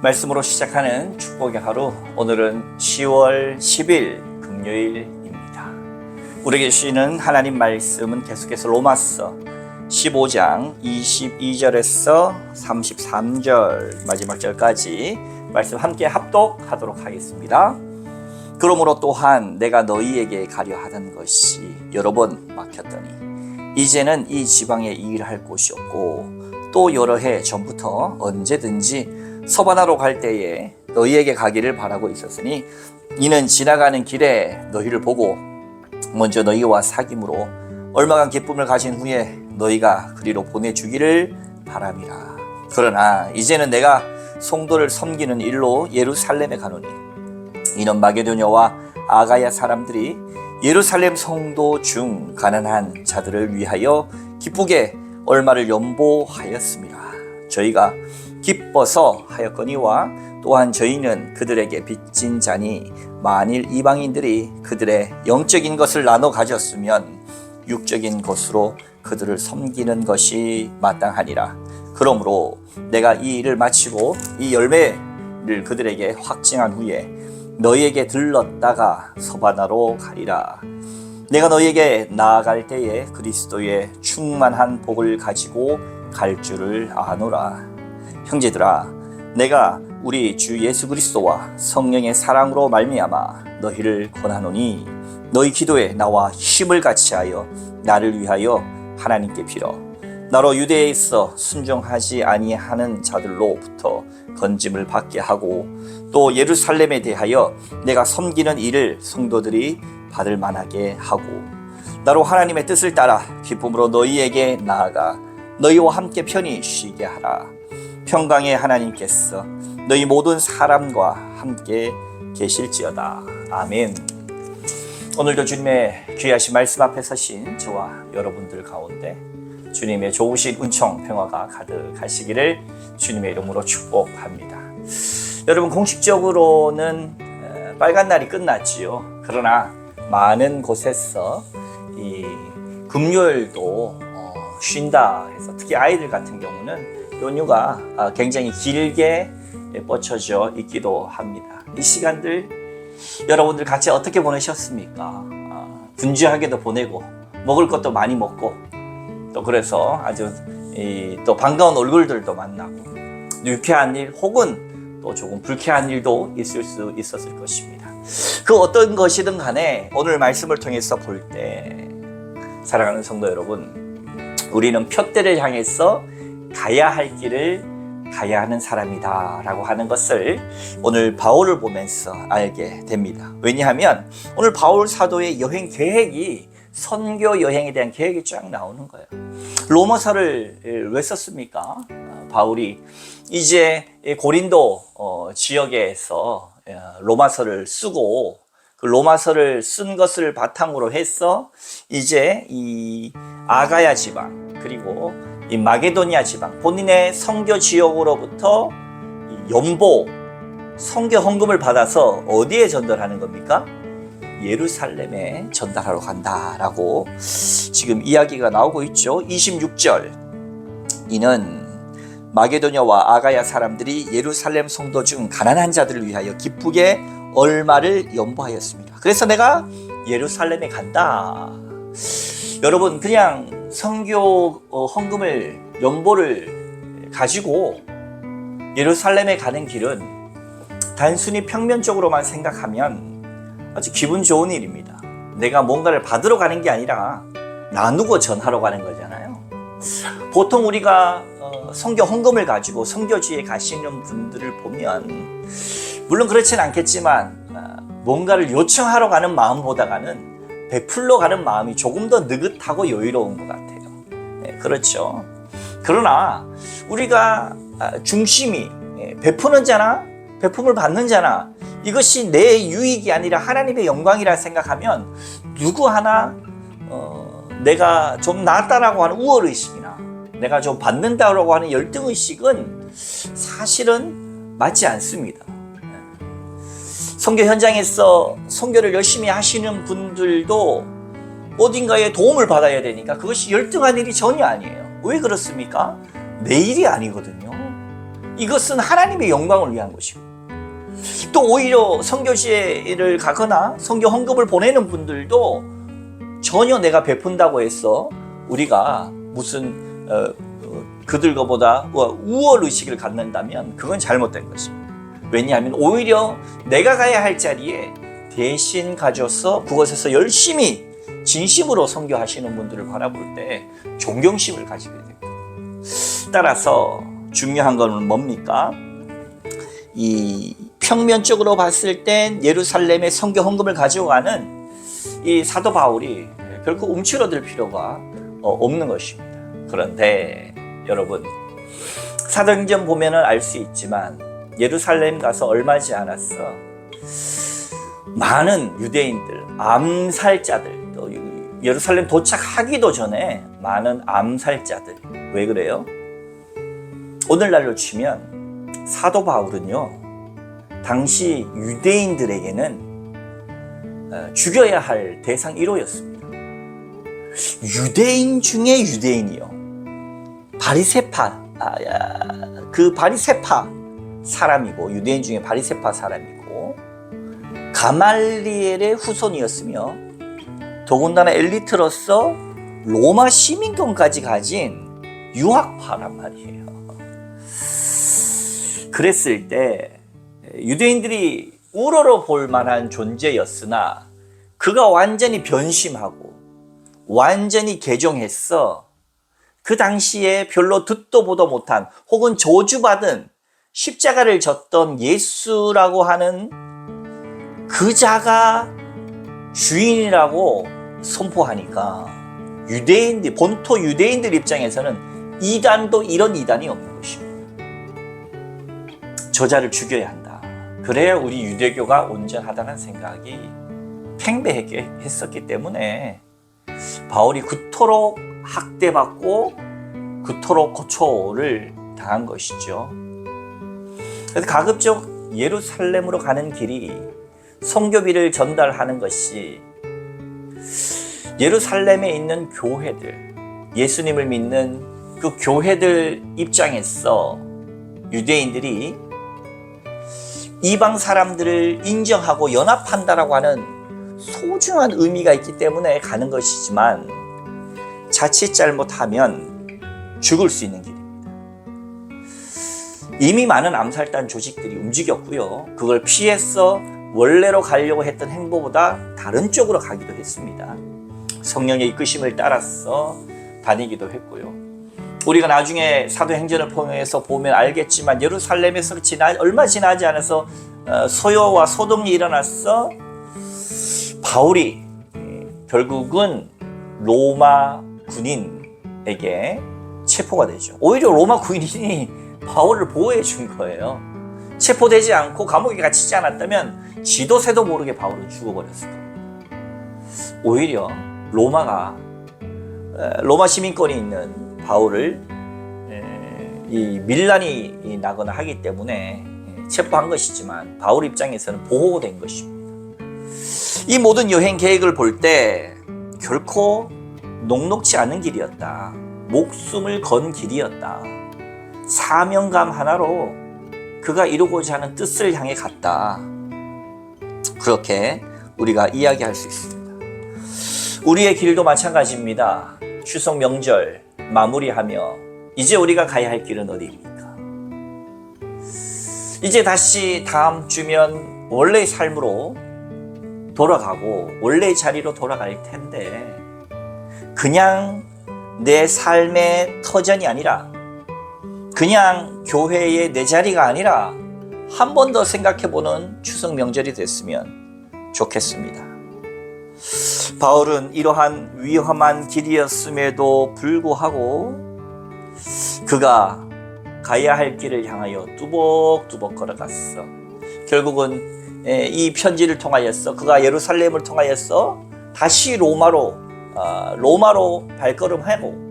말씀으로 시작하는 축복의 하루, 오늘은 10월 10일 금요일입니다. 우리에게 주시는 하나님 말씀은 계속해서 로마서 15장 22절에서 33절 마지막 절까지 말씀 함께 합독하도록 하겠습니다. 그러므로 또한 내가 너희에게 가려 하던 것이 여러 번 막혔더니 이제는 이 지방에 일할 곳이 없고 또 여러 해 전부터 언제든지 서바나로 갈 때에 너희에게 가기를 바라고 있었으니 이는 지나가는 길에 너희를 보고 먼저 너희와 사귐으로 얼마간 기쁨을 가진 후에 너희가 그리로 보내주기를 바람이라. 그러나 이제는 내가 성도를 섬기는 일로 예루살렘에 가노니 이는 마게도냐와 아가야 사람들이 예루살렘 성도 중 가난한 자들을 위하여 기쁘게 얼마를 연보하였습니다. 저희가 기뻐서 하였거니와 또한 저희는 그들에게 빚진 자니 만일 이방인들이 그들의 영적인 것을 나눠 가졌으면 육적인 것으로 그들을 섬기는 것이 마땅하니라. 그러므로 내가 이 일을 마치고 이 열매를 그들에게 확증한 후에 너희에게 들렀다가 서바나로 가리라. 내가 너희에게 나아갈 때에 그리스도의 충만한 복을 가지고 갈 줄을 아노라. 형제들아, 내가 우리 주 예수 그리스도와 성령의 사랑으로 말미암아 너희를 권하노니 너희 기도에 나와 힘을 같이하여 나를 위하여 하나님께 빌어 나로 유대에 있어 순종하지 아니하는 자들로부터 건짐을 받게 하고 또 예루살렘에 대하여 내가 섬기는 일을 성도들이 받을 만하게 하고 나로 하나님의 뜻을 따라 기쁨으로 너희에게 나아가 너희와 함께 편히 쉬게 하라. 평강의 하나님께서 너희 모든 사람과 함께 계실지어다. 아멘. 오늘도 주님의 귀하신 말씀 앞에 서신 저와 여러분들 가운데 주님의 좋으신 은총 평화가 가득하시기를 주님의 이름으로 축복합니다. 여러분, 공식적으로는 빨간 날이 끝났지요. 그러나 많은 곳에서 이 금요일도 쉰다 해서 특히 아이들 같은 경우는 연휴가 굉장히 길게 뻗쳐져 있기도 합니다. 이 시간들 여러분들 같이 어떻게 보내셨습니까? 분주하게도 보내고 먹을 것도 많이 먹고 또 그래서 아주 또 반가운 얼굴들도 만나고 유쾌한 일 혹은 또 조금 불쾌한 일도 있을 수 있었을 것입니다. 그 어떤 것이든 간에 오늘 말씀을 통해서 볼 때 사랑하는 성도 여러분, 우리는 표대를 향해서 가야 할 길을 가야 하는 사람이다 라고 하는 것을 오늘 바울을 보면서 알게 됩니다. 왜냐하면 오늘 바울 사도의 여행 계획이 선교 여행에 대한 계획이 쫙 나오는 거예요. 로마서를 왜 썼습니까? 바울이 이제 고린도 지역에서 로마서를 쓰고 그 로마서를 쓴 것을 바탕으로 해서 이제 이 아가야 지방 그리고 이 마게도니아 지방 본인의 선교 지역으로부터 연보 선교 헌금을 받아서 어디에 전달하는 겁니까? 예루살렘에 전달하러 간다라고 지금 이야기가 나오고 있죠. 26절 이는 마게도냐와 아가야 사람들이 예루살렘 성도 중 가난한 자들을 위하여 기쁘게 얼마를 연보하였습니다. 그래서 내가 예루살렘에 간다. 여러분, 그냥 선교 헌금을 연보를 가지고 예루살렘에 가는 길은 단순히 평면적으로만 생각하면 아주 기분 좋은 일입니다. 내가 뭔가를 받으러 가는 게 아니라 나누고 전하러 가는 거잖아요. 보통 우리가 선교 헌금을 가지고 선교지에 가시는 분들을 보면 물론 그렇진 않겠지만 뭔가를 요청하러 가는 마음보다는 베풀러 가는 마음이 조금 더 느긋하고 여유로운 것 같아요. 네, 그렇죠. 그러나 우리가 중심이 베푸는 자나 베품을 받는 자나 이것이 내 유익이 아니라 하나님의 영광이라 생각하면 누구 하나 내가 좀 낫다라고 하는 우월의식이나 내가 좀 받는다라고 하는 열등의식은 사실은 맞지 않습니다. 선교 현장에서 선교를 열심히 하시는 분들도 어딘가에 도움을 받아야 되니까 그것이 열등한 일이 전혀 아니에요. 왜 그렇습니까? 내 일이 아니거든요. 이것은 하나님의 영광을 위한 것이고, 또 오히려 선교지를 가거나 선교 헌금을 보내는 분들도 전혀 내가 베푼다고 해서 우리가 무슨 그들보다 우월 의식을 갖는다면 그건 잘못된 것입니다. 왜냐하면 오히려 내가 가야 할 자리에 대신 가져서 그곳에서 열심히 진심으로 선교하시는 분들을 바라볼 때 존경심을 가지게 됩니다. 따라서 중요한 건 뭡니까? 이 평면적으로 봤을 땐 예루살렘의 선교 헌금을 가져가는 이 사도 바울이 결코 움츠러들 필요가 없는 것입니다. 그런데 여러분, 사도행전 보면은 알 수 있지만 예루살렘 가서 얼마지 않았어 많은 유대인들, 암살자들, 또 예루살렘 도착하기도 전에 많은 암살자들. 왜 그래요? 오늘날로 치면 사도 바울은요, 당시 유대인들에게는 죽여야 할 대상 1호였습니다. 유대인 중에 유대인이요. 바리새파, 그 바리새파 사람이고, 유대인 중에 바리새파 사람이고, 가말리엘의 후손이었으며, 더군다나 엘리트로서 로마 시민권까지 가진 유학파란 말이에요. 그랬을 때 유대인들이 우러러 볼 만한 존재였으나 그가 완전히 변심하고 완전히 개종했어. 그 당시에 별로 듣도 보도 못한, 혹은 저주받은 십자가를 졌던 예수라고 하는 그 자가 주인이라고 선포하니까 유대인들, 본토 유대인들 입장에서는 이단도 이런 이단이 없는 것입니다. 저자를 죽여야 한다. 그래야 우리 유대교가 온전하다는 생각이 팽배하게 했었기 때문에 바울이 그토록 학대받고 그토록 고초를 당한 것이죠. 그래서 가급적 예루살렘으로 가는 길이 선교비를 전달하는 것이 예루살렘에 있는 교회들, 예수님을 믿는 그 교회들 입장에서 유대인들이 이방 사람들을 인정하고 연합한다라고 하는 소중한 의미가 있기 때문에 가는 것이지만, 자칫 잘못하면 죽을 수 있는 길입니다. 이미 많은 암살단 조직들이 움직였고요. 그걸 피해서 원래로 가려고 했던 행보보다 다른 쪽으로 가기도 했습니다. 성령의 이끄심을 따라서 다니기도 했고요. 우리가 나중에 사도행전을 통해서 보면 알겠지만 예루살렘에서 얼마 지나지 않아서 소요와 소동이 일어났어. 바울이 결국은 로마 군인에게 체포가 되죠. 오히려 로마 군인이 바울을 보호해 준 거예요. 체포되지 않고 감옥에 갇히지 않았다면 지도 새도 모르게 바울은 죽어버렸을 겁니다. 오히려 로마 시민권이 있는 바울을 이 밀란이 나거나 하기 때문에 체포한 것이지만 바울 입장에서는 보호된 것입니다. 이 모든 여행 계획을 볼 때 결코 녹록지 않은 길이었다. 목숨을 건 길이었다. 사명감 하나로 그가 이루고자 하는 뜻을 향해 갔다. 그렇게 우리가 이야기할 수 있습니다. 우리의 길도 마찬가지입니다. 추석 명절 마무리하며 이제 우리가 가야 할 길은 어디입니까? 이제 다시 다음 주면 원래의 삶으로 돌아가고 원래의 자리로 돌아갈 텐데, 그냥 내 삶의 터전이 아니라, 그냥 교회의 내 자리가 아니라 한 번 더 생각해보는 추석 명절이 됐으면 좋겠습니다. 바울은 이러한 위험한 길이었음에도 불구하고 그가 가야 할 길을 향하여 뚜벅뚜벅 걸어갔어. 결국은 이 편지를 통하여서, 그가 예루살렘을 통하여서 다시 로마로 발걸음하고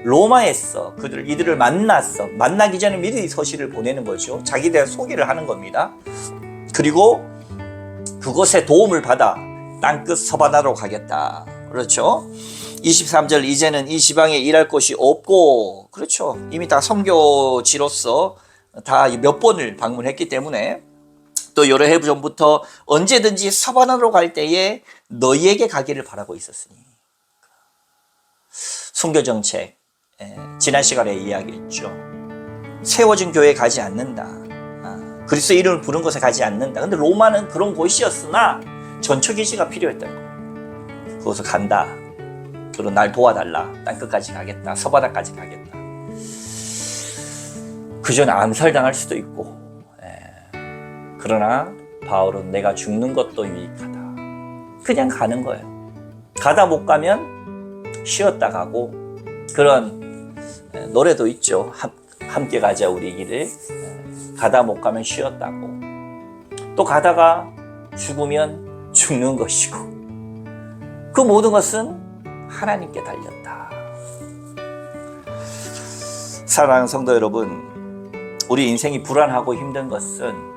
로마에서 이들을 만났어. 만나기 전에 미리 서신을 보내는 거죠. 자기에 대한 소개를 하는 겁니다. 그리고 그곳에 도움을 받아 땅끝 서바나로 가겠다. 그렇죠? 23절, 이제는 이 지방에 일할 곳이 없고, 그렇죠. 이미 다 선교지로서 다 몇 번을 방문했기 때문에 또 여러 해 전부터 언제든지 서반으로 갈 때에 너희에게 가기를 바라고 있었으니. 순교정책, 지난 시간에 이야기했죠. 세워진 교회에 가지 않는다. 그리스도의 이름을 부른 곳에 가지 않는다. 근데 로마는 그런 곳이었으나 전초기지가 필요했던 거예요. 그곳을 간다. 그리고 날 도와달라. 땅끝까지 가겠다. 서바다까지 가겠다. 그전 암살당할 수도 있고, 그러나 바울은 내가 죽는 것도 유익하다. 그냥 가는 거예요. 가다 못 가면 쉬었다 가고, 그런 노래도 있죠. 함께 가자 우리 길을. 가다 못 가면 쉬었다고. 또 가다가 죽으면 죽는 것이고, 그 모든 것은 하나님께 달렸다. 사랑하는 성도 여러분, 우리 인생이 불안하고 힘든 것은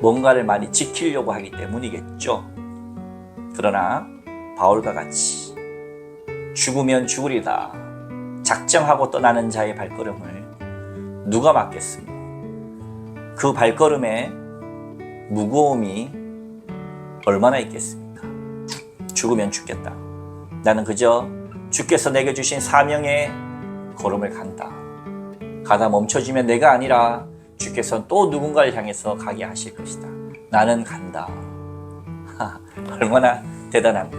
뭔가를 많이 지키려고 하기 때문이겠죠. 그러나 바울과 같이 죽으면 죽으리다 작정하고 떠나는 자의 발걸음을 누가 막겠습니까? 그 발걸음에 무거움이 얼마나 있겠습니까? 죽으면 죽겠다. 나는 그저 주께서 내게 주신 사명의 걸음을 간다. 가다 멈춰지면 내가 아니라 주께서는 또 누군가를 향해서 가게 하실 것이다. 나는 간다. 얼마나 대단합니까?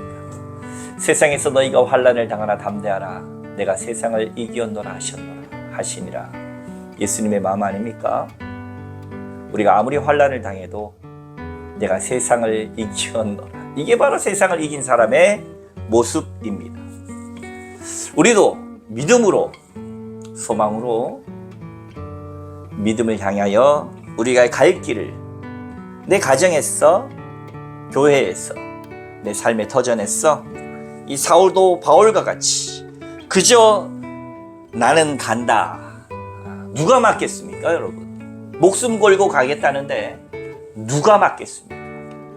세상에서 너희가 환난을 당하나 담대하라. 내가 세상을 이기었노라 하시니라. 예수님의 마음 아닙니까? 우리가 아무리 환난을 당해도 내가 세상을 이기었노라. 이게 바로 세상을 이긴 사람의 모습입니다. 우리도 믿음으로, 소망으로 믿음을 향하여 우리가 갈 길을 내 가정에서, 교회에서, 내 삶의 터전에서 이 사울도 바울과 같이 그저 나는 간다. 누가 맞겠습니까, 여러분? 목숨 걸고 가겠다는데 누가 맞겠습니까?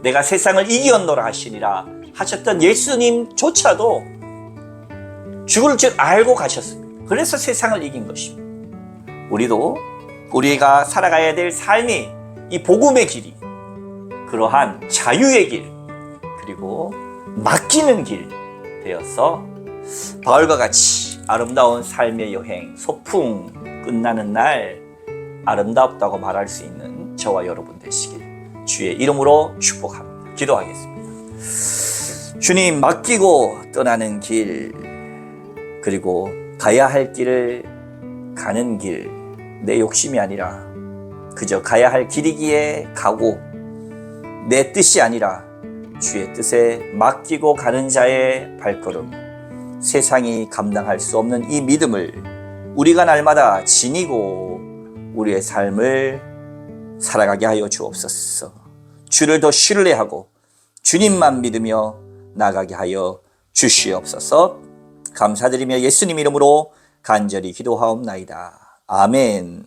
내가 세상을 이기었노라 하시니라 하셨던 예수님조차도 죽을 줄 알고 가셨습니다. 그래서 세상을 이긴 것입니다. 우리도 우리가 살아가야 될 삶이 이 복음의 길이, 그러한 자유의 길, 그리고 맡기는 길 되어서 바울과 같이 아름다운 삶의 여행, 소풍 끝나는 날 아름답다고 말할 수 있는 저와 여러분 되시길 주의 이름으로 축복합니다. 기도하겠습니다. 주님, 맡기고 떠나는 길, 그리고 가야 할 길을 가는 길, 내 욕심이 아니라 그저 가야 할 길이기에 가고, 내 뜻이 아니라 주의 뜻에 맡기고 가는 자의 발걸음, 세상이 감당할 수 없는 이 믿음을 우리가 날마다 지니고 우리의 삶을 살아가게 하여 주옵소서. 주를 더 신뢰하고 주님만 믿으며 나가게 하여 주시옵소서. 감사드리며 예수님 이름으로 간절히 기도하옵나이다. 아멘.